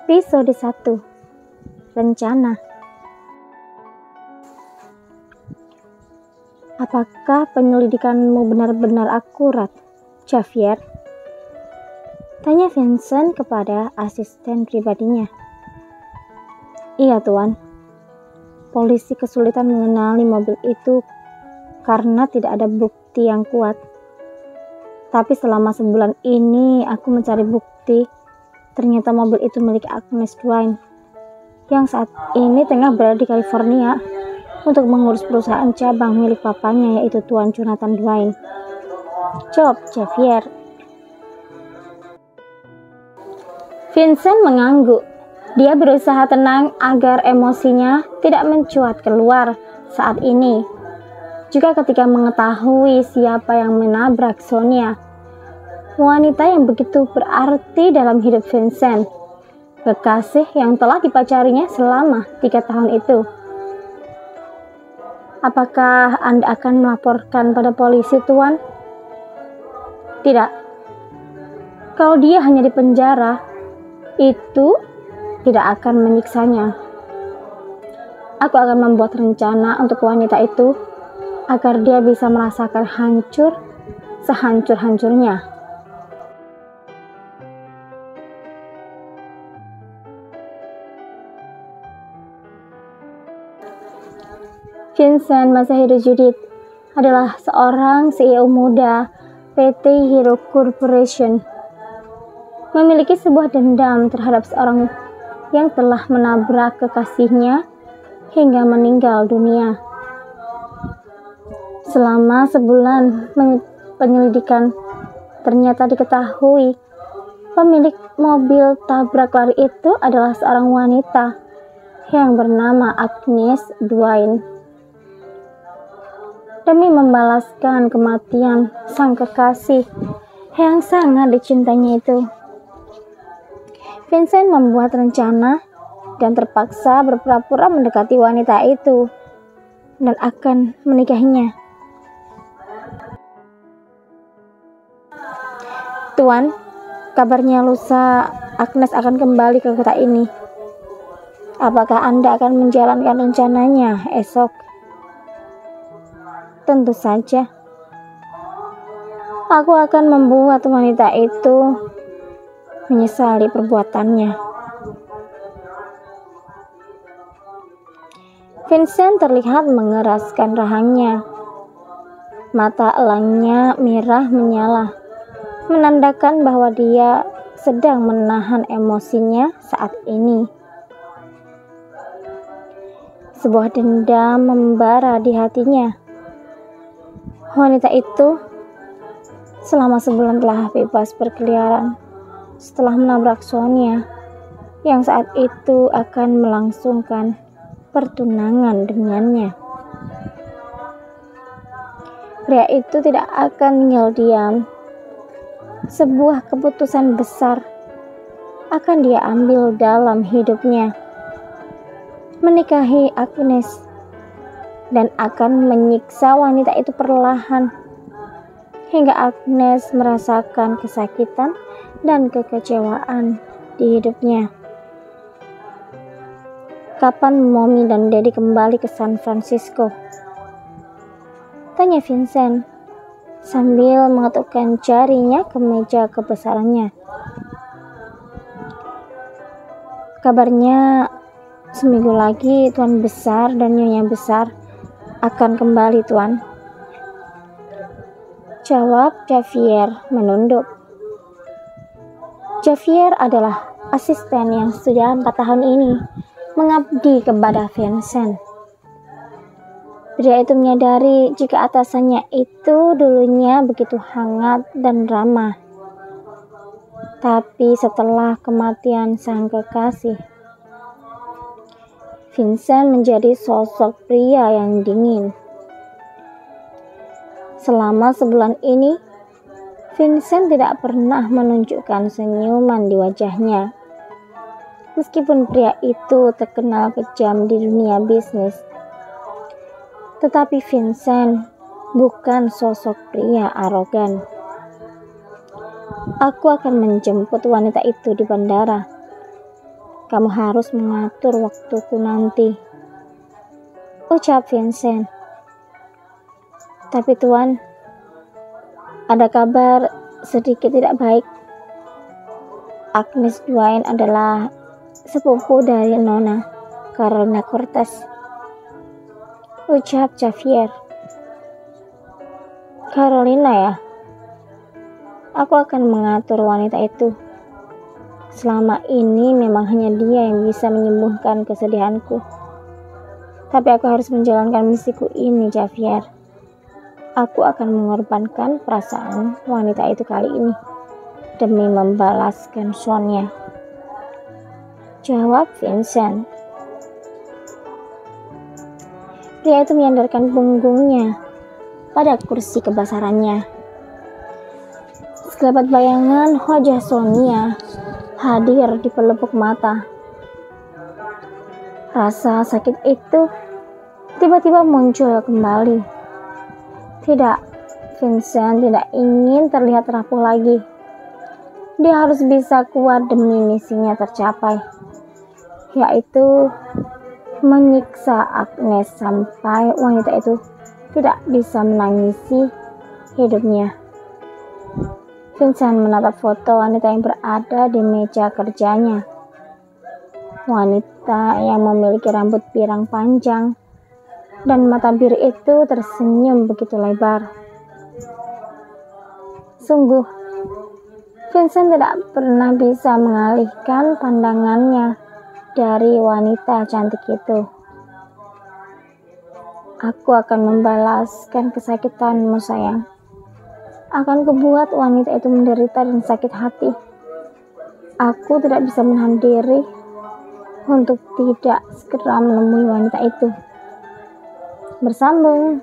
Episode 1. Rencana. Apakah penyelidikanmu benar-benar akurat, Xavier? Tanya Vincent kepada asisten pribadinya. Iya, Tuan. Polisi kesulitan mengenali mobil itu karena tidak ada bukti yang kuat. Tapi selama sebulan ini aku mencari bukti. Ternyata mobil itu milik Agnes Dwayne yang saat ini tengah berada di California untuk mengurus perusahaan cabang milik papanya, yaitu Tuan Jonathan Dwayne. Jawab Xavier. Vincent mengangguk. Dia berusaha tenang agar emosinya tidak mencuat keluar saat ini. Juga ketika mengetahui siapa yang menabrak Sonia, wanita yang begitu berarti dalam hidup Vincent, kekasih yang telah dipacarinya selama 3 tahun itu. Apakah Anda akan melaporkan pada polisi, Tuan? Tidak. Kalau dia hanya di penjara, itu tidak akan menyiksanya. Aku akan membuat rencana untuk wanita itu agar dia bisa merasakan hancur sehancur-hancurnya. Vincent Masahiro Judith adalah seorang CEO muda PT Hero Corporation. Memiliki sebuah dendam terhadap seorang yang telah menabrak kekasihnya hingga meninggal dunia. Selama sebulan penyelidikan, ternyata diketahui pemilik mobil tabrak lari itu adalah seorang wanita yang bernama Agnes Dwayne. Demi membalaskan kematian sang kekasih yang sangat dicintainya itu, Vincent membuat rencana dan terpaksa berpura-pura mendekati wanita itu dan akan menikahinya. Tuan, kabarnya lusa Agnes akan kembali ke kota ini. Apakah Anda akan menjalankan rencananya esok? Tentu saja. Aku akan membuat wanita itu menyesali perbuatannya. Vincent terlihat mengeraskan rahangnya. Mata elangnya merah menyala, menandakan bahwa dia sedang menahan emosinya saat ini. Sebuah dendam membara di hatinya. Wanita itu selama sebulan telah bebas berkeliaran setelah menabrak Sonia yang saat itu akan melangsungkan pertunangan dengannya. Pria itu tidak akan tinggal diam. Sebuah keputusan besar akan dia ambil dalam hidupnya. Menikahi Agnes dan akan menyiksa wanita itu perlahan hingga Agnes merasakan kesakitan dan kekecewaan di hidupnya. Kapan Mommy dan Daddy kembali ke San Francisco? Tanya Vincent sambil mengetukkan jarinya ke meja kebesarannya. Kabarnya seminggu lagi Tuan Besar dan Nyonya Besar akan kembali, Tuan. Jawab Xavier menunduk. Xavier adalah asisten yang sudah 4 tahun ini mengabdi kepada Vincent. Pria itu menyadari jika atasannya itu dulunya begitu hangat dan ramah. Tapi setelah kematian sang kekasih, Vincent menjadi sosok pria yang dingin. Selama sebulan ini, Vincent tidak pernah menunjukkan senyuman di wajahnya. Meskipun pria itu terkenal kejam di dunia bisnis, tetapi Vincent bukan sosok pria arogan. Aku akan menjemput wanita itu di bandara. Kamu harus mengatur waktuku nanti, ucap Vincent. Tapi Tuan, ada kabar sedikit tidak baik. Agnes Duane adalah sepupu dari Nona Carolina Cortez, ucap Xavier. Carolina ya? Aku akan mengatur wanita itu. Selama ini memang hanya dia yang bisa menyembuhkan kesedihanku. Tapi aku harus menjalankan misiku ini, Xavier. Aku akan mengorbankan perasaan wanita itu kali ini demi membalaskan Sonia, jawab Vincent. Pria itu menyandarkan punggungnya pada kursi kebesarannya. Sekelebat bayangan wajah Sonia hadir di pelupuk mata. Rasa sakit itu tiba-tiba muncul kembali. Tidak, Vincent tidak ingin terlihat rapuh lagi. Dia harus bisa kuat demi misinya tercapai, yaitu menyiksa Agnes sampai wanita itu tidak bisa menangisi hidupnya. Vincent menatap foto wanita yang berada di meja kerjanya. Wanita yang memiliki rambut pirang panjang dan mata biru itu tersenyum begitu lebar. Sungguh, Vincent tidak pernah bisa mengalihkan pandangannya dari wanita cantik itu. Aku akan membalaskan kesakitanmu, sayang. Akan kubuat wanita itu menderita dan sakit hati. Aku tidak bisa menahan diri untuk tidak segera menemui wanita itu. Bersambung.